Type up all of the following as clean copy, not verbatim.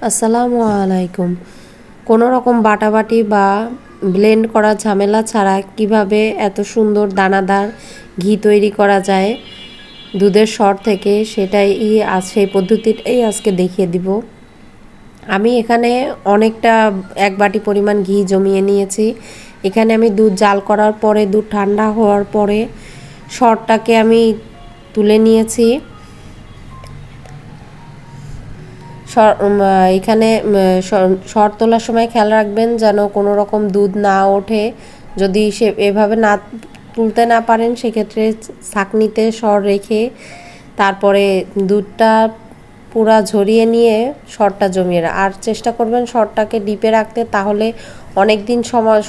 আসসালামু আলাইকুম। কোনো রকম বাটাবাটি বা ব্লেন্ড করা ঝামেলা ছাড়া কিভাবে এত সুন্দর দানাদার ঘি তৈরি করা যায় দুধের সর থেকে, সেই পদ্ধতিটাই আজকে দেখিয়ে দিব। আমি এখানে অনেকটা 1 বাটি পরিমাণ ঘি জমিয়ে নিয়েছি। এখানে আমি দুধ জাল করার পরে, দুধ ঠান্ডা হওয়ার পরে সরটাকে আমি তুলে নিয়েছি। এখানে সর তোলার সময় খেয়াল রাখবেন যেন কোনো রকম দুধ না ওঠে। যদি এভাবে না তুলতে না পারেন, সেক্ষেত্রে ছাঁকনিতে সর রেখে তারপরে দুধটা পুরা ঝরিয়ে নিয়ে সরটা জমিয়ে আর চেষ্টা করবেন সরটাকে ডিপে রাখতে, তাহলে অনেক দিন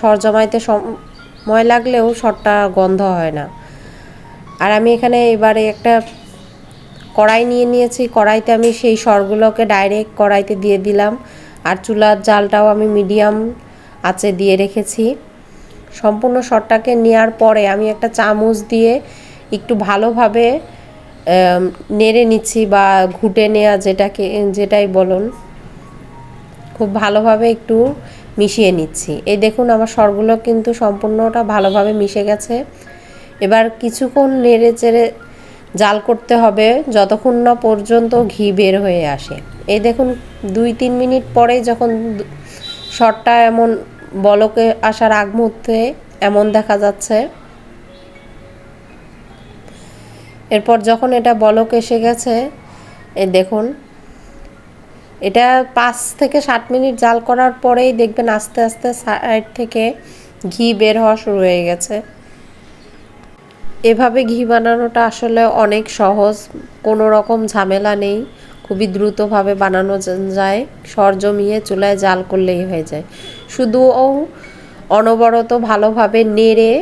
সর জমাইতে সময় লাগলেও সরটা গন্ধ হয় না। আর আমি এখানে এবারে একটা কড়াই নিয়ে নিয়েছি। কড়াইতে আমি সেই সরগুলোকে ডাইরেক্ট কড়াইতে দিয়ে দিলাম। আর চুলার জালটাও আমি মিডিয়াম আঁচে দিয়ে রেখেছি। সম্পূর্ণ সরটাকে নেওয়ার পরে আমি একটা চামচ দিয়ে একটু ভালোভাবে নেড়ে নিচ্ছি, বা ঘুটে নেওয়া যেটাই বলুন, খুব ভালোভাবে একটু মিশিয়ে নিচ্ছি। এই দেখুন আমার সরগুলো কিন্তু সম্পূর্ণটা ভালোভাবে মিশে গেছে। এবার কিছুক্ষণ নেড়ে চেড়ে জাল করতে হবে যতক্ষণ না পর্যন্ত ঘি বের হয়ে আসে। এই দেখুন 2-3 মিনিট পরে যখন সরটা এমন বলকে আসার আগ মুহূর্তে এমন দেখা যাচ্ছে। এরপর যখন এটা বলক এসে গেছে, এই দেখুন এটা 5 থেকে 7 মিনিট জাল করার পরেই দেখবেন আস্তে আস্তে সাইড থেকে ঘি বের হওয়া শুরু হয়ে গেছে। এভাবে ঘি বানানোটা আসলে অনেক সহজ, কোনো রকম ঝামেলা নেই, খুবই দ্রুতভাবে বানানো যায়। সর জমিয়ে চুলায় জাল করলেই হয়ে যায়। শুধু অনবরত ভালোভাবে নেড়ে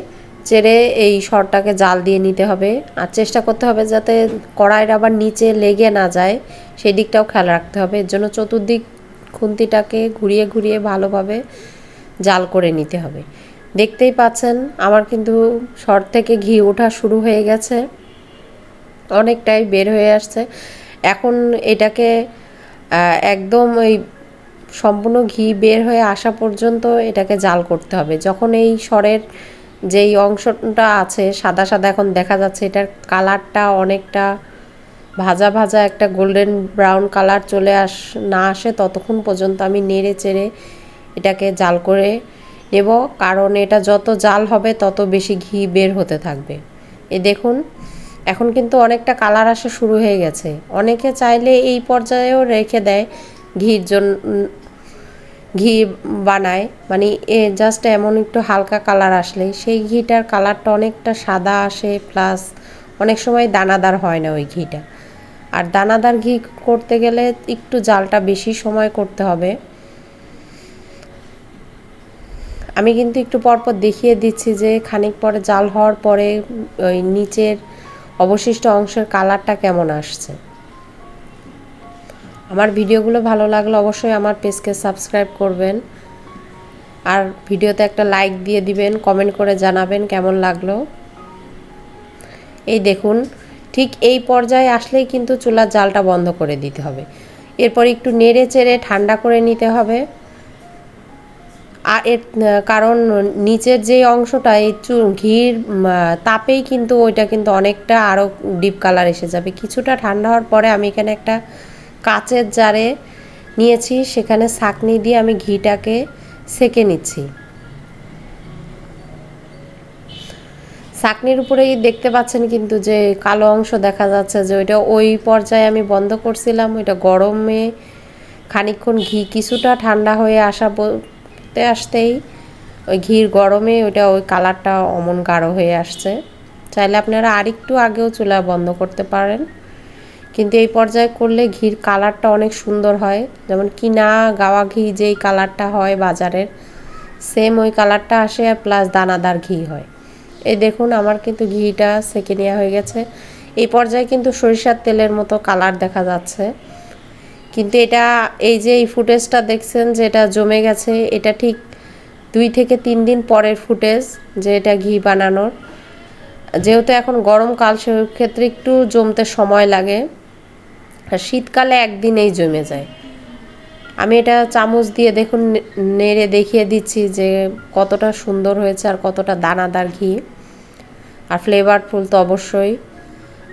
চেড়ে এই সরটাকে জাল দিয়ে নিতে হবে। আর চেষ্টা করতে হবে যাতে কড়াইয়ের আবার নিচে লেগে না যায়, সেই দিকটাও খেয়াল রাখতে হবে। এর জন্য চতুর্দিক খুন্তিটাকে ঘুরিয়ে ঘুরিয়ে ভালোভাবে জাল করে নিতে হবে। দেখতেই পাচ্ছেন আমার কিন্তু সর থেকে ঘি ওঠা শুরু হয়ে গেছে, অনেকটাই বের হয়ে আসছে। এখন এটাকে একদম ওই সম্পূর্ণ ঘি বের হয়ে আসা পর্যন্ত এটাকে জাল করতে হবে। যখন এই সরের যেই অংশটা আছে সাদা সাদা এখন দেখা যাচ্ছে, এটার কালারটা অনেকটা ভাজা ভাজা একটা গোল্ডেন ব্রাউন কালার না আসে, ততক্ষণ পর্যন্ত আমি নেড়ে চেড়ে এটাকে জাল করে নেব। কারণ এটা যত জাল হবে তত বেশি ঘি বের হতে থাকবে। দেখুন এখন কিন্তু অনেকটা কালার আসা শুরু হয়ে গেছে। অনেকে চাইলে এই পর্যায়েও রেখে দেয়, ঘি বানায়, মানে জাস্ট এমন একটু হালকা কালার আসলে সেই ঘিটার কালারটা অনেকটা সাদা আসে, প্লাস অনেক সময় দানাদার হয় না ওই ঘিটা। আর দানাদার ঘি করতে গেলে একটু জালটা বেশি সময় করতে হবে। আমি কিন্তু একটু পরপর দেখিয়ে দিচ্ছি যে খানিক পরে জাল হওয়ার পরে ওই নিচের অবশিষ্ট অংশের কালারটা কেমন আসছে। আমার ভিডিওগুলো ভালো লাগলে অবশ্যই আমার পেজকে সাবস্ক্রাইব করবেন, আর ভিডিওতে একটা লাইক দিয়ে দিবেন, কমেন্ট করে জানাবেন কেমন লাগলো। এই দেখুন ঠিক এই পর্যায়ে আসলেই কিন্তু চুলার জালটা বন্ধ করে দিতে হবে। এরপর একটু নেড়ে চেড়ে ঠান্ডা করে নিতে হবে। আর কারণ নিচের যে অংশটা এই ঘির তাপেই কিন্তু ওইটা কিন্তু অনেকটা আরও ডিপ কালার এসে যাবে। কিছুটা ঠান্ডা হওয়ার পরে আমি এখানে একটা কাচের জারে নিয়েছি, সেখানে ছাঁকনি দিয়ে আমি ঘিটাকে সেঁকে নিচ্ছি। ছাঁকনির উপরেই দেখতে পাচ্ছেন কিন্তু যে কালো অংশ দেখা যাচ্ছে, যে ওইটা ওই পর্যায়ে আমি বন্ধ করছিলাম। ওইটা গরমে খানিকক্ষণ ঘি কিছুটা ঠান্ডা হয়ে আসতেই ওই ঘির গরমে ওই কালারটা অমন গাঢ় হয়ে আসছে। চাইলে আপনারা আরেকটু আগেও চুলা বন্ধ করতে পারেন, কিন্তু এই পর্যায়ে করলে ঘির কালারটা অনেক সুন্দর হয়। যেমন কিনা গাওয়া ঘি যেই কালারটা হয় বাজারের, সেম ওই কালারটা আসে, আর প্লাস দানাদার ঘি হয়। এই দেখুন আমার কিন্তু ঘিটা সেঁকে নেওয়া হয়ে গেছে। এই পর্যায়ে কিন্তু সরিষার তেলের মতো কালার দেখা যাচ্ছে। কিন্তু এই যে এই ফুটেজটা দেখছেন যে এটা জমে গেছে, এটা ঠিক 2 থেকে 3 দিন পরের ফুটেজ, যে এটা ঘি বানানোর। যেহেতু এখন গরমকাল, সেক্ষেত্রে একটু জমতে সময় লাগে, আর শীতকালে একদিনেই জমে যায়। আমি এটা চামচ দিয়ে দেখুন নেড়ে দেখিয়ে দিচ্ছি যে কতটা সুন্দর হয়েছে আর কতটা দানাদার ঘি। আর ফ্লেভারফুল তো অবশ্যই,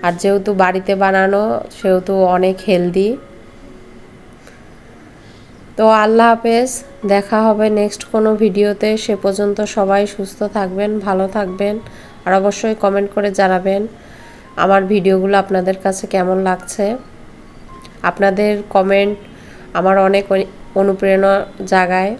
আর যেহেতু বাড়িতে বানানো সেহেতু অনেক হেলদি। তো আল্লাহ হাফেজ, দেখা হবে নেক্সট কোনো ভিডিওতে। সে পর্যন্ত সবাই সুস্থ থাকবেন, ভালো থাকবেন, আর অবশ্যই কমেন্ট করে জানাবেন আমার ভিডিওগুলো আপনাদের কাছে কেমন লাগছে। আপনাদের কমেন্ট আমার অনেক অনুপ্রেরণা জাগায়।